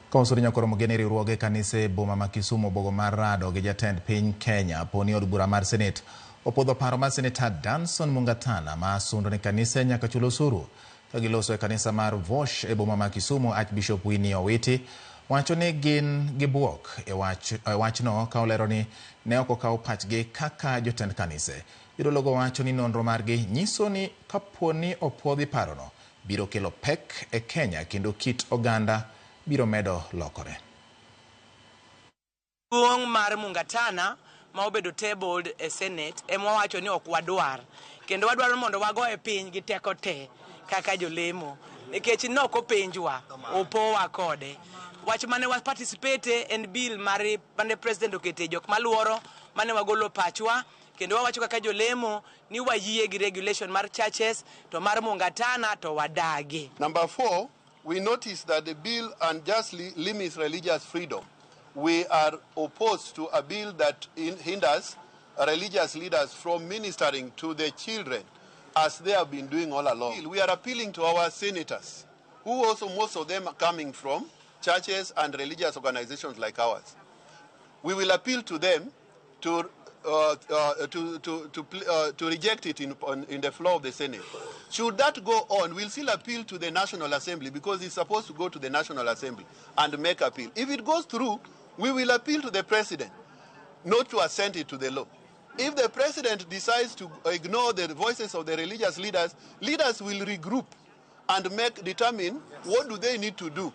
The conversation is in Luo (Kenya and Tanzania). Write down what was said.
Konsuri nyaka Ramogi ni riwruoge kanise boma ma Kisumu bogo mar rado gi jatend piny Kenya poni od bura mar Senate opodho paro mar Senator Danson Mungatana ma sundo ni kanise nyaka chulo osuru. Kagiloso e kanisa mar Vosh e boma ma Kisumu, Archbishop Winnie Owiti wacho ni gin gi buok e wachno ka olero ni ne ok okaw pachgi kaka jotend kanise. Jodolo wacho ni nonro margi nyiso ni kaponi opodhi parono biro kelo pek e Kenya kendo kit oganda biro medo lokore. Duong' mar Mungatana ma obedo tabled e Senate ema wacho ni ok wadwar kendo wadwaro mondo wago e piny gi teko te kaka jolemo nikech nok openjwa opowa kode. Wach mane wa participate en bill mane president okete jok maluoro mane wagolo pachwa kendo wawacho kaka jolemo ni wayie gi regulation mar churches to mar Mungatana to wadagi. Number 4, we notice that the bill unjustly limits religious freedom. We are opposed to a bill that hinders religious leaders from ministering to the children as they have been doing all along. We are appealing to our senators, who also most of them are coming from churches and religious organizations like ours. We will appeal to them to reject it in the floor of the Senate. Should that go on, we'll still appeal to the National Assembly because it's supposed to go to the National Assembly and make appeal. If it goes through, we will appeal to the President not to assent it to the law. If the President decides to ignore the voices of the religious leaders, leaders will regroup and determine what do they need to do.